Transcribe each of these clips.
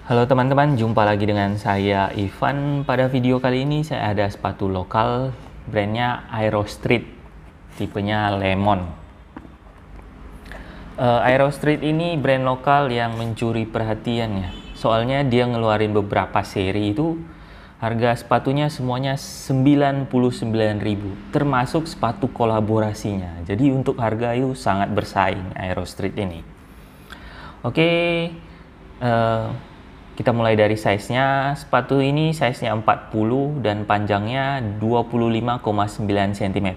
Halo teman-teman, jumpa lagi dengan saya Ivan. Pada video kali ini saya ada sepatu lokal, brandnya Aero Street, tipenya Lemon. Aero Street ini brand lokal yang mencuri perhatian ya. Soalnya dia ngeluarin beberapa seri itu harga sepatunya semuanya 99.000, termasuk sepatu kolaborasinya. Jadi untuk harga itu sangat bersaing Aero Street ini. Oke, kita mulai dari size-nya. Sepatu ini size-nya 40 dan panjangnya 25,9 cm.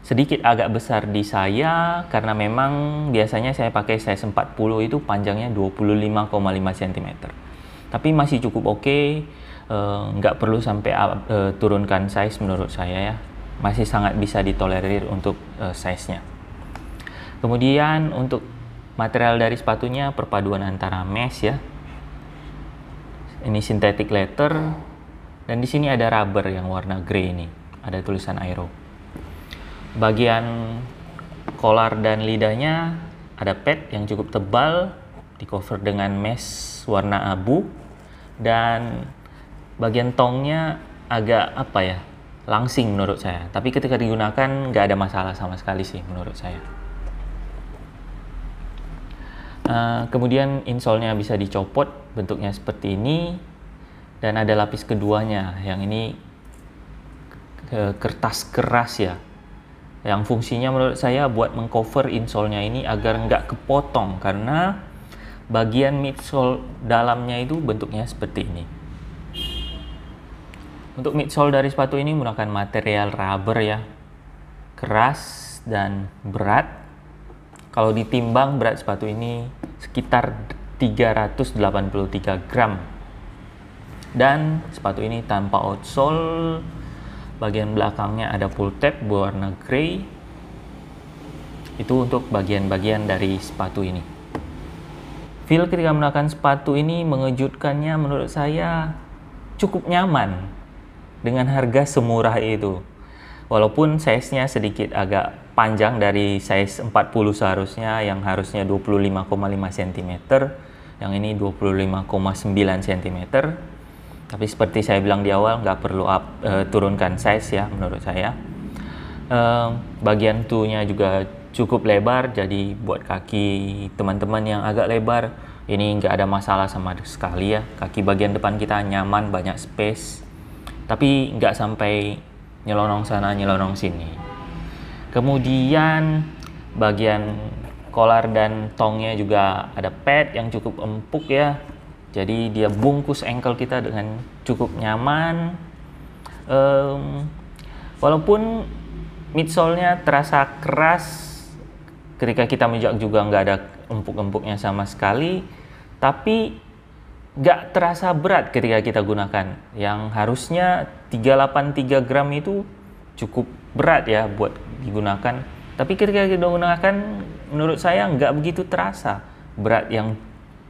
Sedikit agak besar di saya karena memang biasanya saya pakai size 40 itu panjangnya 25,5 cm. Tapi masih cukup oke, nggak perlu sampai turunkan size menurut saya ya. Masih sangat bisa ditolerir untuk size-nya. Kemudian untuk material dari sepatunya perpaduan antara mesh ya. Ini synthetic leather dan di sini ada rubber yang warna grey ini. Ada tulisan Aero. Bagian collar dan lidahnya ada pad yang cukup tebal, di cover dengan mesh warna abu, dan bagian tongnya agak langsing menurut saya. Tapi ketika digunakan nggak ada masalah sama sekali sih menurut saya. Kemudian insole-nya bisa dicopot, bentuknya seperti ini, dan ada lapis keduanya yang ini kertas keras ya, yang fungsinya menurut saya buat mengcover insole-nya ini agar nggak kepotong karena bagian midsole dalamnya itu bentuknya seperti ini. Untuk midsole dari sepatu ini menggunakan material rubber ya, keras dan berat. Kalau ditimbang berat sepatu ini sekitar 383 gram. Dan sepatu ini tanpa outsole. Bagian belakangnya ada pull tab berwarna grey. Itu untuk bagian-bagian dari sepatu ini. Feel ketika menggunakan sepatu ini mengejutkannya menurut saya cukup nyaman dengan harga semurah itu. Walaupun size-nya sedikit agak panjang dari size 40 seharusnya, yang harusnya 25,5 cm, yang ini 25,9 cm. Tapi seperti saya bilang di awal, nggak perlu turunkan size ya menurut saya. Bagian toe-nya juga cukup lebar, jadi buat kaki teman-teman yang agak lebar, ini nggak ada masalah sama sekali ya. Kaki bagian depan kita nyaman, banyak space, tapi nggak sampai nyelonong sana nyelonong sini. Kemudian bagian collar dan tongnya juga ada pad yang cukup empuk ya, jadi dia bungkus ankle kita dengan cukup nyaman. Walaupun midsole-nya terasa keras, ketika kita menjak juga nggak ada empuk-empuknya sama sekali, tapi nggak terasa berat ketika kita gunakan. Yang harusnya 383 gram itu cukup berat ya buat digunakan. Tapi ketika kita gunakan, menurut saya nggak begitu terasa berat yang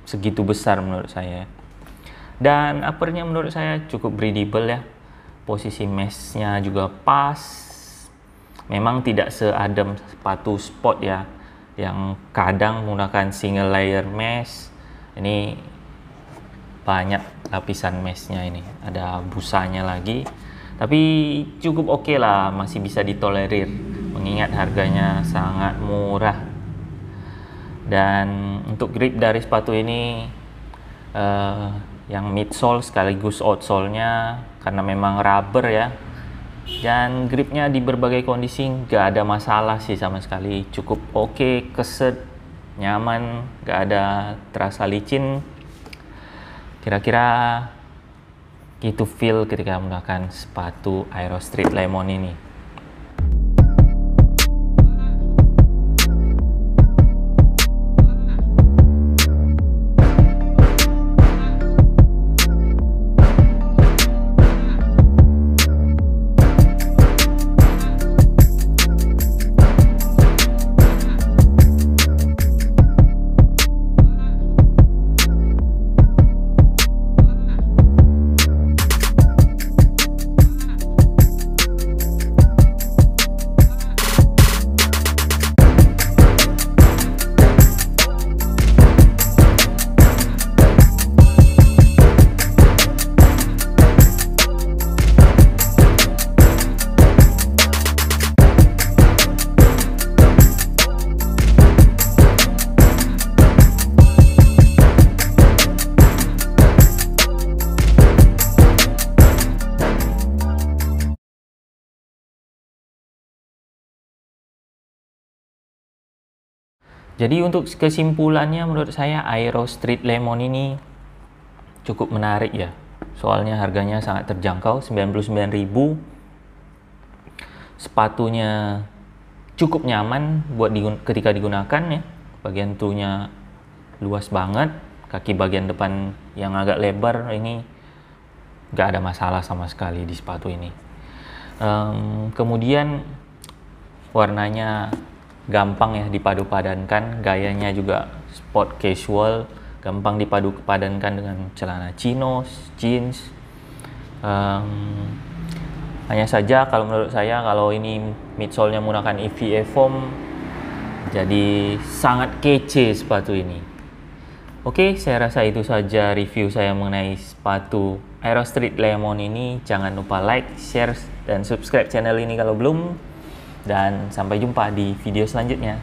segitu besar menurut saya. Dan uppernya menurut saya cukup breathable ya. Posisi meshnya juga pas. Memang tidak seadem sepatu sport ya, yang kadang menggunakan single layer mesh. Ini banyak lapisan meshnya, ini ada busanya lagi, tapi cukup oke lah, masih bisa ditolerir mengingat harganya sangat murah. Dan untuk grip dari sepatu ini yang midsole sekaligus outsole-nya karena memang rubber ya, dan gripnya di berbagai kondisi nggak ada masalah sih sama sekali, cukup oke, keset, nyaman, nggak ada terasa licin. Kira-kira gitu feel ketika menggunakan sepatu Aero Street Lemon ini. Jadi untuk kesimpulannya, menurut saya Aero Street Lemon ini cukup menarik ya. Soalnya harganya sangat terjangkau, 99.000. Sepatunya cukup nyaman buat ketika digunakan ya. Bagian tunya luas banget, kaki bagian depan yang agak lebar ini nggak ada masalah sama sekali di sepatu ini. Kemudian warnanya gampang ya dipadu-padankan, gayanya juga sport casual, gampang dipadu-padankan dengan celana chinos, jeans. Hanya saja kalau menurut saya, kalau ini midsole-nya menggunakan EVA foam, jadi sangat kece sepatu ini. Oke, saya rasa itu saja review saya mengenai sepatu Aero Street Lemon ini. Jangan lupa like, share, dan subscribe channel ini kalau belum. Dan sampai jumpa di video selanjutnya.